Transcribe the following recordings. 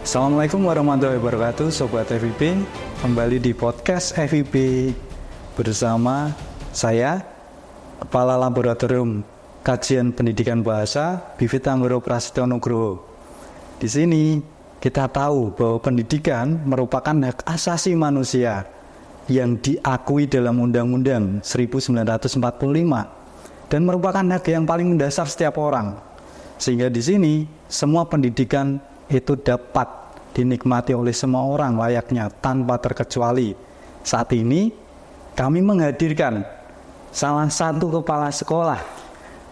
Assalamualaikum warahmatullahi wabarakatuh, Sobat FIB. Kembali di podcast FIB bersama saya, Kepala Laboratorium Kajian Pendidikan Bahasa, Bivit Anggoro Prasetyo Nugroho. Di sini kita tahu bahwa pendidikan merupakan hak asasi manusia yang diakui dalam Undang-Undang 1945 dan merupakan hak yang paling mendasar setiap orang. Sehingga di sini semua pendidikan itu dapat dinikmati oleh semua orang layaknya tanpa terkecuali. Saat ini kami menghadirkan salah satu kepala sekolah,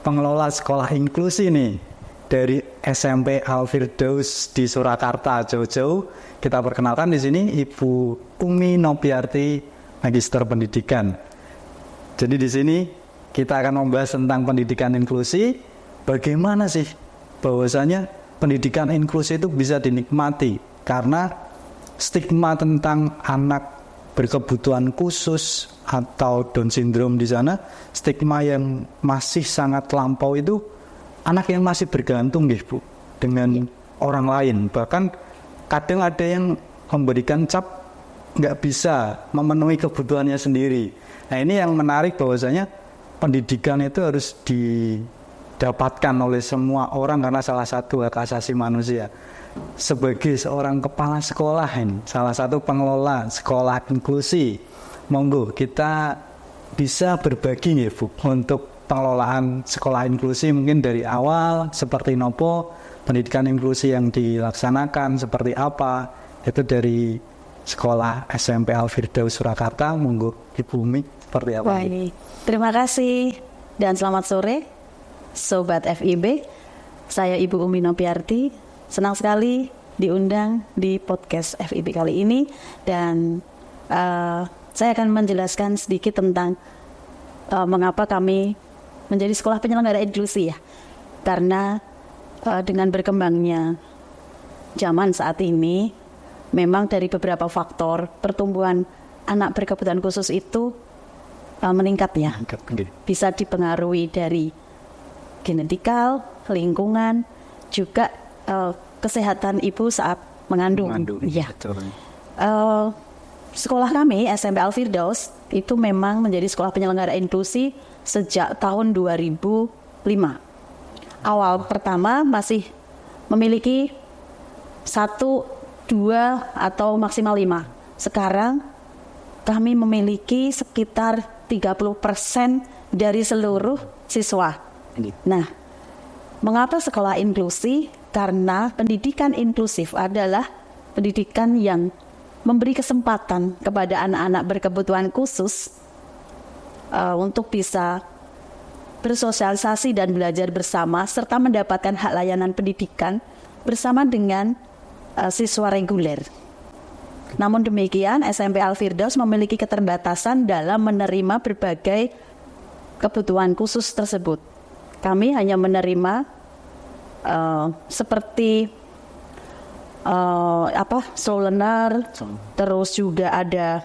pengelola sekolah inklusi nih dari SMP Al-Firdaus di Surakarta jauh-jauh. Kita perkenalkan di sini Ibu Umi Nopiarti, Magister Pendidikan. Jadi di sini kita akan membahas tentang pendidikan inklusi. Bagaimana sih bahwasanya pendidikan inklusi itu bisa dinikmati, karena stigma tentang anak berkebutuhan khusus atau Down syndrome di sana, stigma yang masih sangat lampau itu anak yang masih bergantung Bu dengan orang lain. Bahkan kadang ada yang memberikan cap nggak bisa memenuhi kebutuhannya sendiri. Nah, ini yang menarik bahwasanya pendidikan itu harus didapatkan oleh semua orang karena salah satu hak asasi manusia. Sebagai seorang kepala sekolah ini, salah satu pengelola sekolah inklusi, monggo kita bisa berbagi ya Bu untuk pengelolaan sekolah inklusi mungkin dari awal seperti nopo, pendidikan inklusi yang dilaksanakan seperti apa, itu dari sekolah SMP Al-Firdaus Surakarta. Monggo Ibu Umi, seperti apa? Baik, terima kasih dan selamat sore Sobat FIB. Saya Ibu Umi Nopiarti, senang sekali diundang di podcast FIB kali ini. Dan saya akan menjelaskan sedikit tentang mengapa kami menjadi sekolah penyelenggara inklusi ya. Karena dengan berkembangnya zaman saat ini, memang dari beberapa faktor pertumbuhan anak berkebutuhan khusus itu meningkat ya. Bisa dipengaruhi dari genetikal, lingkungan, juga kesehatan ibu saat mengandung. Ya. Sekolah kami SMP Al-Firdaus itu memang menjadi sekolah penyelenggara inklusi sejak tahun 2005. Awal pertama masih memiliki 1, 2 atau maksimal 5. Sekarang kami memiliki sekitar 30% dari seluruh siswa. Nah, mengapa sekolah inklusi? Karena pendidikan inklusif adalah pendidikan yang memberi kesempatan kepada anak-anak berkebutuhan khusus untuk bisa bersosialisasi dan belajar bersama serta mendapatkan hak layanan pendidikan bersama dengan siswa reguler. Namun demikian, SMP Al-Firdaus memiliki keterbatasan dalam menerima berbagai kebutuhan khusus tersebut. Kami hanya menerima seperti slow learner, terus juga ada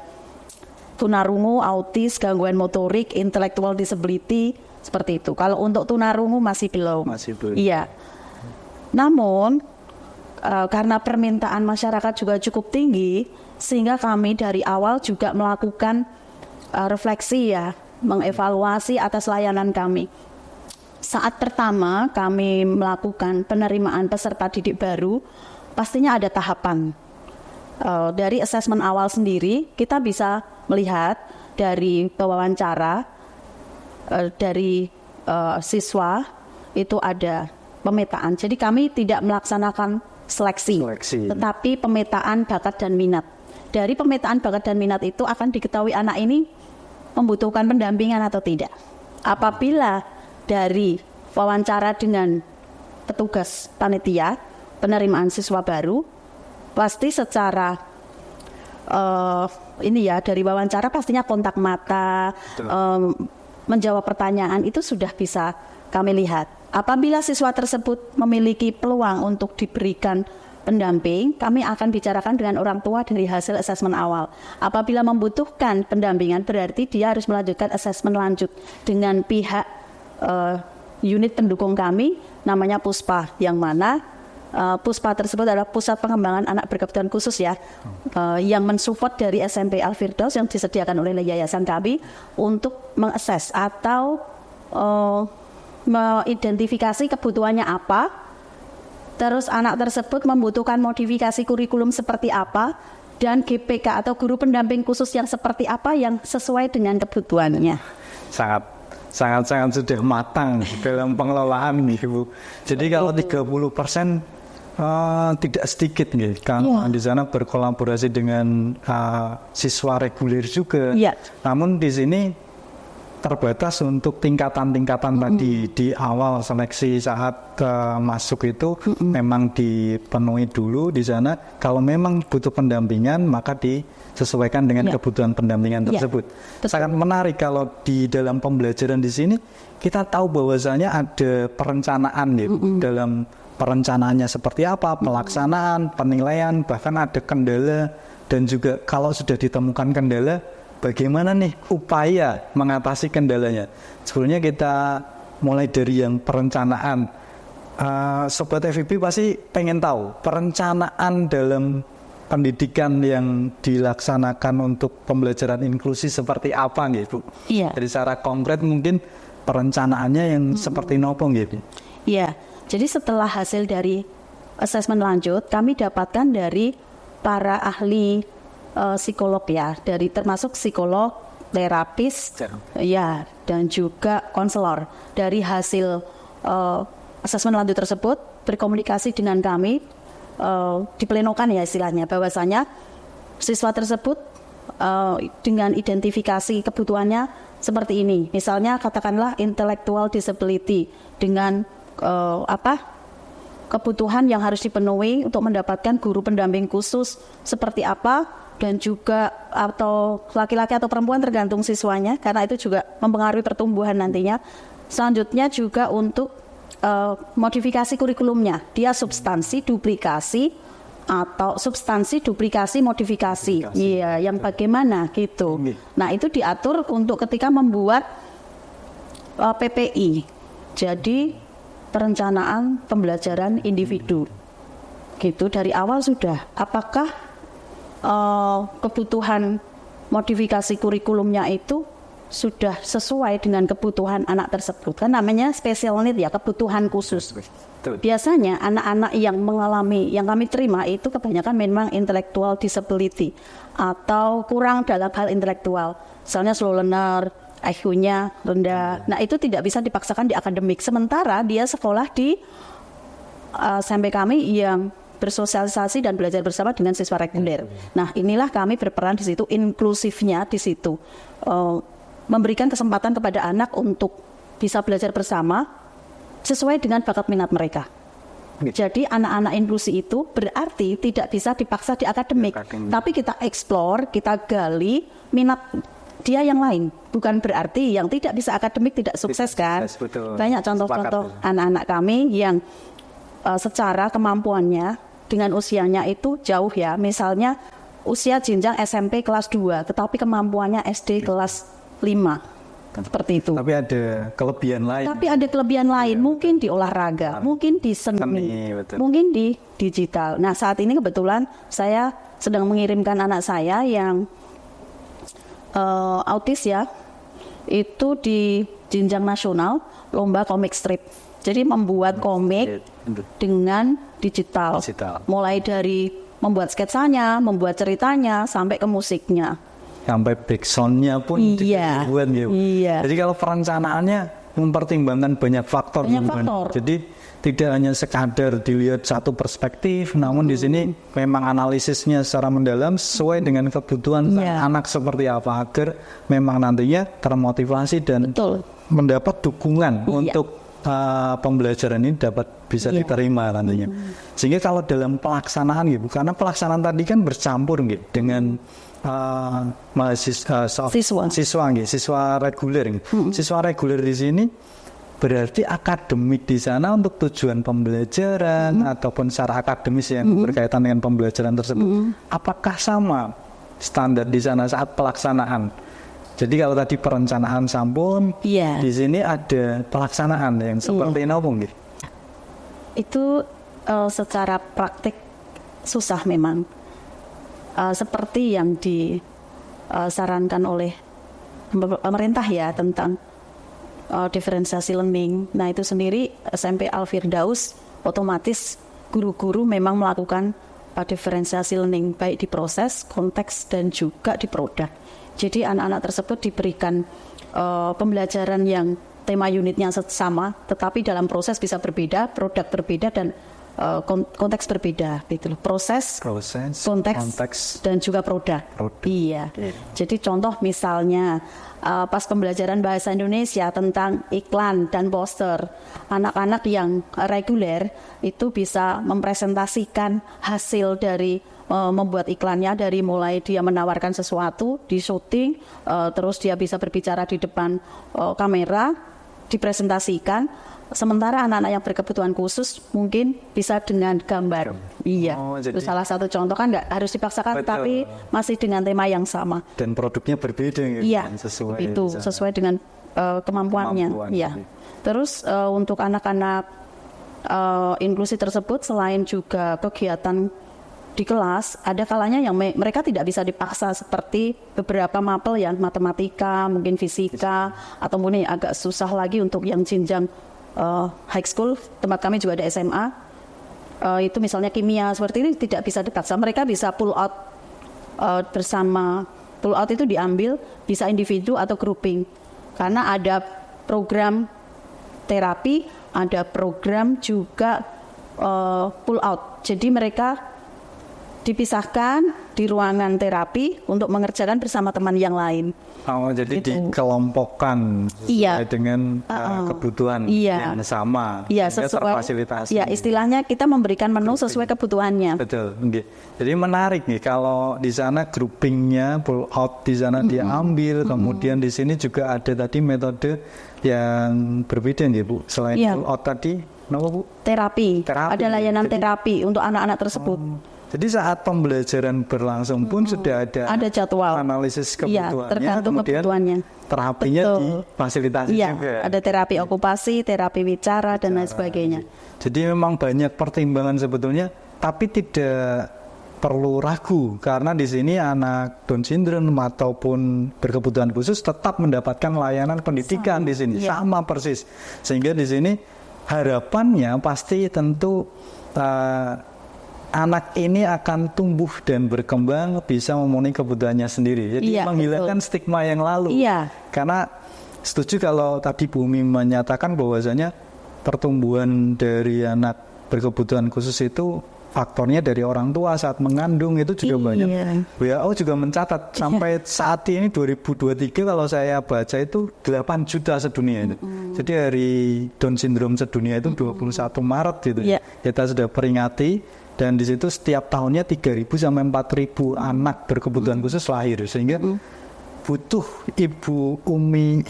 tunarungu, autis, gangguan motorik, intellectual disability, seperti itu. Kalau untuk tunarungu masih belum. Iya. Namun karena permintaan masyarakat juga cukup tinggi, sehingga kami dari awal juga melakukan refleksi ya, mengevaluasi atas layanan kami. Saat pertama kami melakukan penerimaan peserta didik baru, pastinya ada tahapan. Dari asesmen awal sendiri, kita bisa melihat dari wawancara dari siswa itu ada pemetaan. Jadi kami tidak melaksanakan seleksi, tetapi pemetaan bakat dan minat. Dari pemetaan bakat dan minat itu akan diketahui anak ini membutuhkan pendampingan atau tidak. Apabila dari wawancara dengan petugas panitia penerimaan siswa baru, pasti secara dari wawancara pastinya kontak mata, menjawab pertanyaan itu sudah bisa kami lihat. Apabila siswa tersebut memiliki peluang untuk diberikan pendamping, kami akan bicarakan dengan orang tua dari hasil asesmen awal. Apabila membutuhkan pendampingan, berarti dia harus melanjutkan asesmen lanjut dengan pihak unit pendukung kami, namanya Puspa, yang mana PUSPA tersebut adalah Pusat Pengembangan Anak Berkebutuhan Khusus ya, yang mensupport dari SMP Al-Firdaus yang disediakan oleh yayasan kami untuk mengakses atau mengidentifikasi kebutuhannya apa, terus anak tersebut membutuhkan modifikasi kurikulum seperti apa, dan GPK atau guru pendamping khusus yang seperti apa yang sesuai dengan kebutuhannya. Sangat sudah matang dalam pengelolaan nih Bu. Jadi kalau 30% tidak sedikit nih, karena di sana berkolaborasi dengan siswa reguler juga. Namun di sini terbatas untuk tingkatan-tingkatan tadi di awal seleksi saat masuk itu memang dipenuhi dulu di sana. Kalau memang butuh pendampingan maka disesuaikan dengan kebutuhan pendampingan tersebut. Sangat menarik kalau di dalam pembelajaran di sini kita tahu bahwasanya ada perencanaan ya, dalam perencanaannya seperti apa, pelaksanaan, penilaian, bahkan ada kendala, dan juga kalau sudah ditemukan kendala, bagaimana nih upaya mengatasi kendalanya. Sebelumnya kita mulai dari yang perencanaan. Sobat FIP pasti pengen tahu perencanaan dalam pendidikan yang dilaksanakan untuk pembelajaran inklusi seperti apa gitu. Jadi secara konkret mungkin perencanaannya yang seperti nopo gitu. Jadi setelah hasil dari asesmen lanjut, kami dapatkan dari para ahli psikolog ya, dari termasuk psikolog, terapis, dan juga konselor. Dari hasil asesmen lanjut tersebut berkomunikasi dengan kami, diplenokan ya istilahnya, bahwasanya siswa tersebut dengan identifikasi kebutuhannya seperti ini. Misalnya katakanlah intellectual disability dengan kebutuhan yang harus dipenuhi untuk mendapatkan guru pendamping khusus seperti apa, dan juga atau laki-laki atau perempuan tergantung siswanya, karena itu juga mempengaruhi pertumbuhan nantinya. Selanjutnya juga untuk modifikasi kurikulumnya, dia substansi duplikasi atau substansi duplikasi modifikasi, yang bagaimana gitu. Nah itu diatur untuk ketika membuat PPI, jadi perencanaan pembelajaran individu gitu. Dari awal sudah apakah kebutuhan modifikasi kurikulumnya itu sudah sesuai dengan kebutuhan anak tersebut, kan namanya special need ya, kebutuhan khusus. Biasanya anak-anak yang mengalami, yang kami terima itu kebanyakan memang intellectual disability atau kurang dalam hal intelektual, misalnya slow learner, IQ-nya rendah. Nah itu tidak bisa dipaksakan di akademik. Sementara dia sekolah di SMP kami yang bersosialisasi dan belajar bersama dengan siswa reguler. Nah inilah kami berperan di situ, inklusifnya di situ, memberikan kesempatan kepada anak untuk bisa belajar bersama sesuai dengan bakat minat mereka. Jadi anak-anak inklusi itu berarti tidak bisa dipaksa di akademik, tapi kita explore, kita gali minat dia yang lain. Bukan berarti yang tidak bisa akademik tidak sukses kan. Banyak contoh-contoh anak-anak kami yang secara kemampuannya dengan usianya itu jauh ya. Misalnya usia jenjang SMP kelas 2 tetapi kemampuannya SD kelas 5. Seperti itu. Tapi ada kelebihan lain. Mungkin di olahraga, mungkin di seni, mungkin di digital. Nah saat ini kebetulan saya sedang mengirimkan anak saya yang autis ya, itu di jenjang nasional lomba komik strip. Jadi membuat komik dengan digital. Mulai dari membuat sketsanya, membuat ceritanya, sampai ke musiknya. Sampai backsoundnya pun dibuat ya. Jadi kalau perencanaannya mempertimbangkan banyak faktor. Jadi tidak hanya sekadar dilihat satu perspektif, namun di sini memang analisisnya secara mendalam sesuai dengan kebutuhan anak seperti apa, agar memang nantinya termotivasi dan mendapat dukungan untuk pembelajaran ini dapat bisa diterima nantinya. Sehingga kalau dalam pelaksanaan gitu, karena pelaksanaan tadi kan bercampur gitu dengan siswa reguler. Siswa reguler di sini berarti akademik di sana untuk tujuan pembelajaran ataupun secara akademis yang berkaitan dengan pembelajaran tersebut. Apakah sama standar di sana saat pelaksanaan? Jadi kalau tadi perencanaan sampun, di sini ada pelaksanaan yang seperti apa gitu? Itu secara praktik susah memang. Seperti yang disarankan oleh pemerintah ya tentang diferensiasi learning. Nah itu sendiri SMP Al Firdaus otomatis guru-guru memang melakukan diferensiasi learning baik di proses, konteks dan juga di produk. Jadi anak-anak tersebut diberikan pembelajaran yang tema unitnya sama, tetapi dalam proses bisa berbeda, produk berbeda dan konteks berbeda, gitu loh. Proses, konteks dan juga produk. Iya. Jadi contoh misalnya pas pembelajaran bahasa Indonesia tentang iklan dan poster, anak-anak yang reguler itu bisa mempresentasikan hasil dari membuat iklannya, dari mulai dia menawarkan sesuatu di syuting, terus dia bisa berbicara di depan kamera, dipresentasikan. Sementara anak-anak yang berkebutuhan khusus mungkin bisa dengan gambar. Iya, itu salah satu contoh, kan nggak harus dipaksakan, betul, tapi masih dengan tema yang sama. Dan produknya berbeda gitu. Iya, sesuai dengan kemampuannya. Iya. Terus untuk anak-anak inklusi tersebut, selain juga kegiatan di kelas, ada kalanya yang mereka tidak bisa dipaksa seperti beberapa mapel ya, matematika, mungkin fisika, atau mungkin agak susah lagi untuk yang jenjang high school, tempat kami juga ada SMA, itu misalnya kimia, seperti ini tidak bisa dipaksa. Mereka bisa pull out bersama. Pull out itu diambil bisa individu atau grouping, karena ada program terapi, ada program juga pull out. Jadi mereka dipisahkan di ruangan terapi untuk mengerjakan bersama teman yang lain. Jadi dikelompokkan sesuai dengan kebutuhan yang sama. Iya, sesuai terfasilitasi. Iya, istilahnya kita memberikan menu sesuai kebutuhannya. Betul. Jadi menarik nih kalau di sana groupingnya pull out di sana dia ambil, kemudian di sini juga ada tadi metode yang berbeda nih Bu. Selain pull out tadi, apa Bu? Terapi. Ada layanan terapi untuk anak-anak tersebut. Jadi saat pembelajaran berlangsung pun sudah ada jadwal analisis kebutuhannya, tergantung kebutuhannya. Terapinya difasilitasi juga. Ada terapi okupasi, terapi bicara dan lain sebagainya. Jadi memang banyak pertimbangan sebetulnya, tapi tidak perlu ragu karena di sini anak Down syndrome ataupun berkebutuhan khusus tetap mendapatkan layanan pendidikan di sini sama persis. Sehingga di sini harapannya pasti tentu anak ini akan tumbuh dan berkembang bisa memenuhi kebutuhannya sendiri. Jadi menghilangkan stigma yang lalu. Karena setuju kalau tadi Bu Umi menyatakan bahwasanya pertumbuhan dari anak berkebutuhan khusus itu faktornya dari orang tua saat mengandung itu juga banyak. WHO juga mencatat sampai saat ini 2023 kalau saya baca itu 8 juta sedunia itu. Jadi hari Down syndrome sedunia itu 21 Maret gitu. Kita sudah peringati. Dan di situ setiap tahunnya 3.000 sampai 4.000 anak berkebutuhan khusus lahir, sehingga butuh ibu umi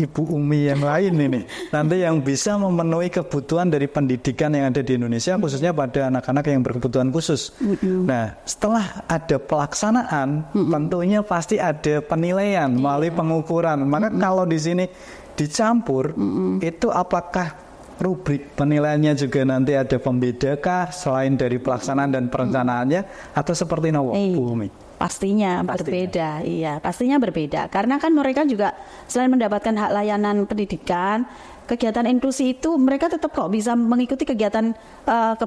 yang lain ini nanti yang bisa memenuhi kebutuhan dari pendidikan yang ada di Indonesia, khususnya pada anak-anak yang berkebutuhan khusus. Nah, setelah ada pelaksanaan, tentunya pasti ada penilaian melalui pengukuran. Maka kalau di sini dicampur, itu apakah rubrik penilaiannya juga nanti ada pembedakah selain dari pelaksanaan dan perencanaannya atau seperti Bu Umi? Pastinya berbeda, pastinya berbeda. Karena kan mereka juga selain mendapatkan hak layanan pendidikan, kegiatan inklusi itu mereka tetap kok bisa mengikuti kegiatan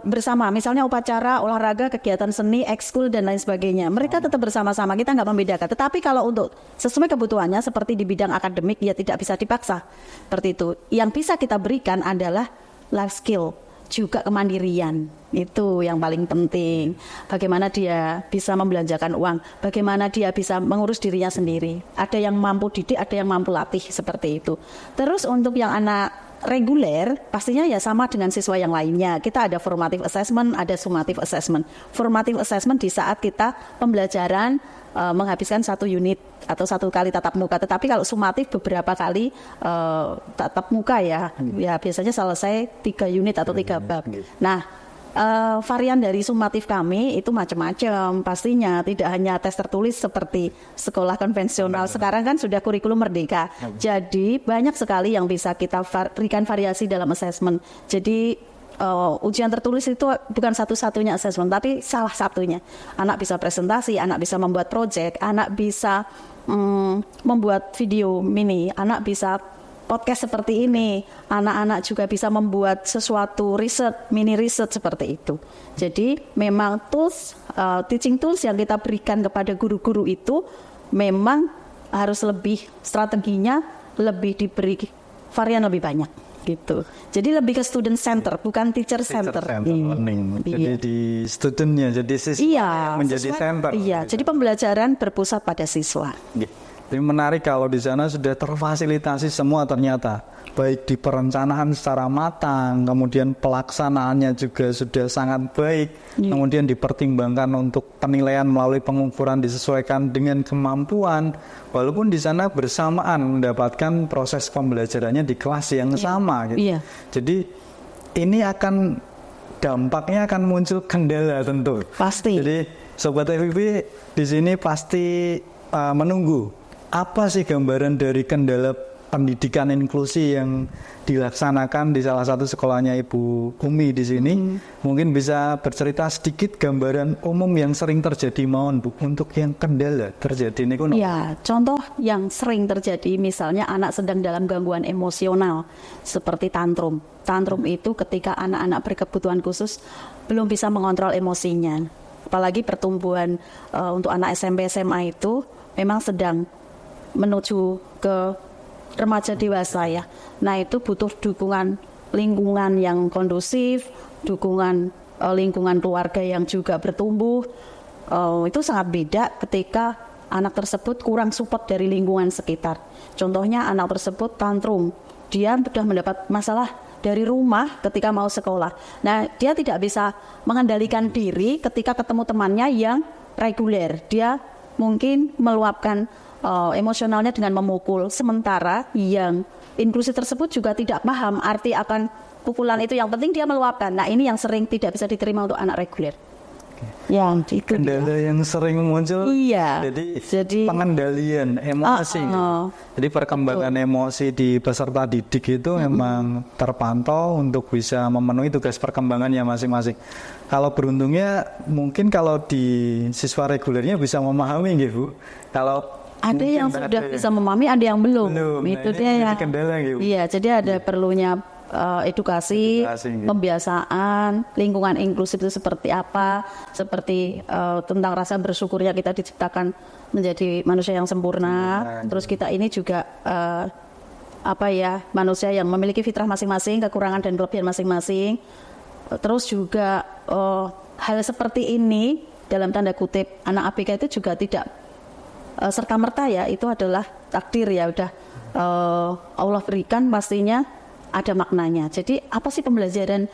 bersama. Misalnya upacara, olahraga, kegiatan seni, ekskul dan lain sebagainya. Mereka tetap bersama-sama, kita nggak membedakan. Tetapi kalau untuk sesuai kebutuhannya seperti di bidang akademik, ya tidak bisa dipaksa. Seperti itu. Yang bisa kita berikan adalah life skill, juga kemandirian. Itu yang paling penting. Bagaimana dia bisa membelanjakan uang, bagaimana dia bisa mengurus dirinya sendiri. Ada yang mampu didik, ada yang mampu latih, seperti itu. Terus untuk yang anak reguler, pastinya ya sama dengan siswa yang lainnya. Kita ada formative assessment, ada summative assessment. Formative assessment di saat kita pembelajaran menghabiskan 1 unit atau 1 kali tatap muka. Tetapi kalau sumatif beberapa kali tatap muka ya biasanya selesai 3 unit atau 3 bab. Nah, varian dari sumatif kami itu macam-macam pastinya, tidak hanya tes tertulis seperti sekolah konvensional. Sekarang kan sudah kurikulum merdeka, jadi banyak sekali yang bisa kita berikan variasi dalam assessment. Jadi ujian tertulis itu bukan satu-satunya assessment, tapi salah satunya. Anak bisa presentasi, anak bisa membuat project, anak bisa membuat video mini, anak bisa podcast seperti ini, anak-anak juga bisa membuat sesuatu mini riset seperti itu. Jadi memang teaching tools yang kita berikan kepada guru-guru itu memang harus lebih strateginya, lebih diberi varian lebih banyak. Gitu. Jadi lebih ke student center, bukan teacher center. Learning. Jadi di studentnya, jadi siswa menjadi center. Iya, jadi pembelajaran berpusat pada siswa. Jadi menarik kalau di sana sudah terfasilitasi semua ternyata, baik di perencanaan secara matang, kemudian pelaksanaannya juga sudah sangat baik, kemudian dipertimbangkan untuk penilaian melalui pengukuran disesuaikan dengan kemampuan, walaupun di sana bersamaan mendapatkan proses pembelajarannya di kelas yang sama. Gitu. Jadi ini dampaknya akan muncul kendala tentu. Pasti. Jadi Sobat FIP di sini pasti menunggu apa sih gambaran dari kendala pendidikan inklusi yang dilaksanakan di salah satu sekolahnya Ibu Umi di sini. Mungkin bisa bercerita sedikit gambaran umum yang sering terjadi Bu, untuk yang kendala terjadi ini. Ya, contoh yang sering terjadi misalnya anak sedang dalam gangguan emosional seperti tantrum. Tantrum itu ketika anak-anak berkebutuhan khusus belum bisa mengontrol emosinya. Apalagi pertumbuhan untuk anak SMP SMA itu memang sedang menuju ke remaja dewasa ya. Nah itu butuh dukungan lingkungan yang kondusif, dukungan lingkungan keluarga yang juga bertumbuh. Itu sangat beda ketika anak tersebut kurang support dari lingkungan sekitar. Contohnya anak tersebut tantrum, dia sudah mendapat masalah dari rumah ketika mau sekolah. Nah dia tidak bisa mengendalikan diri ketika ketemu temannya yang reguler. Dia mungkin meluapkan emosionalnya dengan memukul, sementara yang inklusi tersebut juga tidak paham arti akan pukulan itu, yang penting dia meluapkan. Nah ini yang sering tidak bisa diterima untuk anak reguler. Yang itu kendala yang sering muncul. Jadi pengendalian emosi. Jadi perkembangan emosi di peserta didik itu memang terpantau untuk bisa memenuhi tugas perkembangannya masing-masing. Kalau beruntungnya mungkin kalau di siswa regulernya bisa memahami gitu Bu. Kalau ada yang sudah bisa memahami, ada yang belum. Itu dia ya. Kendala gitu. Iya, jadi ada perlunya edukasi, pembiasaan, lingkungan inklusif itu seperti apa, seperti tentang rasa bersyukurnya kita diciptakan menjadi manusia yang sempurna. Terus kita ini juga manusia yang memiliki fitrah masing-masing, kekurangan dan kelebihan masing-masing. Terus juga hal seperti ini dalam tanda kutip anak ABK itu juga tidak serta-merta ya, itu adalah takdir ya, udah Allah berikan, pastinya ada maknanya. Jadi apa sih pembelajaran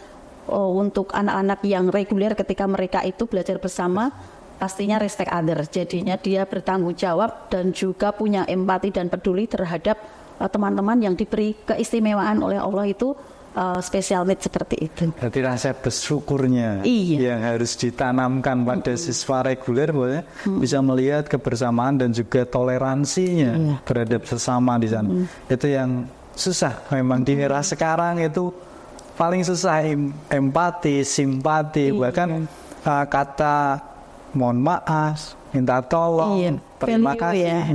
untuk anak-anak yang reguler ketika mereka itu belajar bersama? Pastinya respect other, jadinya dia bertanggung jawab dan juga punya empati dan peduli terhadap teman-teman yang diberi keistimewaan oleh Allah itu special need seperti itu. Berarti rasa bersyukurnya yang harus ditanamkan pada siswa reguler, bisa melihat kebersamaan dan juga toleransinya terhadap sesama di sana. Itu yang susah memang di era sekarang, itu paling susah empati, simpati, bahkan kata mohon maaf, minta tolong, terima kasih.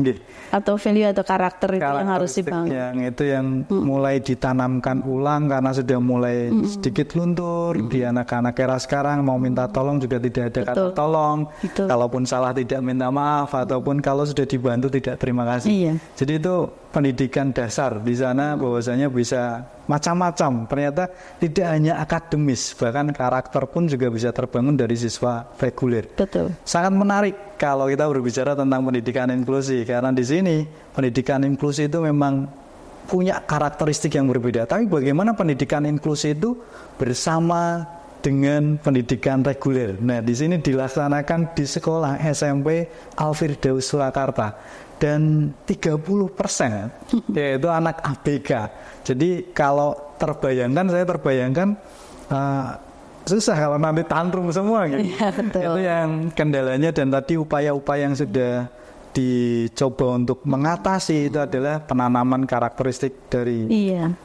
Atau value atau karakter itu yang harus dibangun. Yang itu yang mulai ditanamkan ulang karena sudah mulai sedikit luntur di anak-anak era sekarang. Mau minta tolong juga tidak ada kata tolong. Kalaupun salah tidak minta maaf, ataupun kalau sudah dibantu tidak terima kasih. Jadi itu pendidikan dasar di sana, bahwasanya bisa macam-macam. Ternyata tidak hanya akademis, bahkan karakter pun juga bisa terbangun dari siswa reguler. Sangat menarik kalau kita berbicara tentang pendidikan inklusi, karena di sini pendidikan inklusi itu memang punya karakteristik yang berbeda. Tapi bagaimana pendidikan inklusi itu bersama dengan pendidikan reguler? Nah, di sini dilaksanakan di sekolah SMP Al-Firdaus Surakarta, dan 30% yaitu anak ABK. Jadi kalau saya terbayangkan susah kalau nanti tantrum semua gitu. Itu yang kendalanya, dan tadi upaya-upaya yang sudah dicoba untuk mengatasi itu adalah penanaman karakteristik dari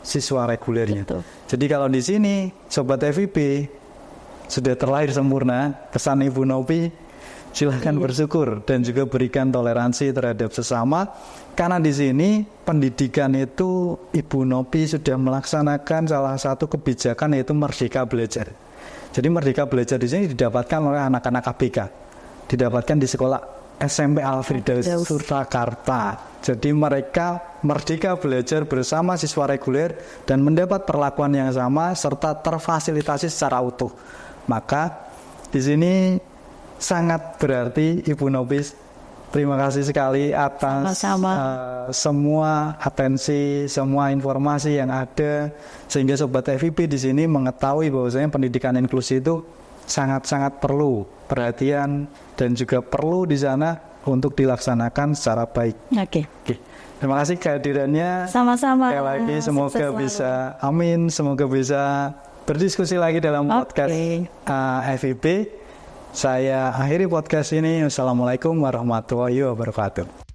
siswa regulernya. Betul. Jadi kalau di sini Sobat FIP sudah terlahir sempurna, kesan Ibu Nopi, silahkan bersyukur dan juga berikan toleransi terhadap sesama. Karena di sini pendidikan itu Ibu Nopi sudah melaksanakan salah satu kebijakan yaitu Merdeka Belajar. Jadi Merdeka Belajar di sini didapatkan oleh anak-anak ABK, didapatkan di sekolah SMP Al-Firdaus Surakarta. Jadi mereka merdeka belajar bersama siswa reguler dan mendapat perlakuan yang sama serta terfasilitasi secara utuh. Maka di sini sangat berarti Ibu Nopis. Terima kasih sekali atas semua atensi, semua informasi yang ada sehingga Sobat FIP di sini mengetahui bahwasanya pendidikan inklusi itu sangat-sangat perlu perhatian dan juga perlu di sana untuk dilaksanakan secara baik. Oke. Terima kasih kehadirannya. Sama-sama. Sekali lagi semoga bisa, amin, semoga bisa berdiskusi lagi dalam podcast FIP. Saya akhiri podcast ini. Wassalamualaikum warahmatullahi wabarakatuh.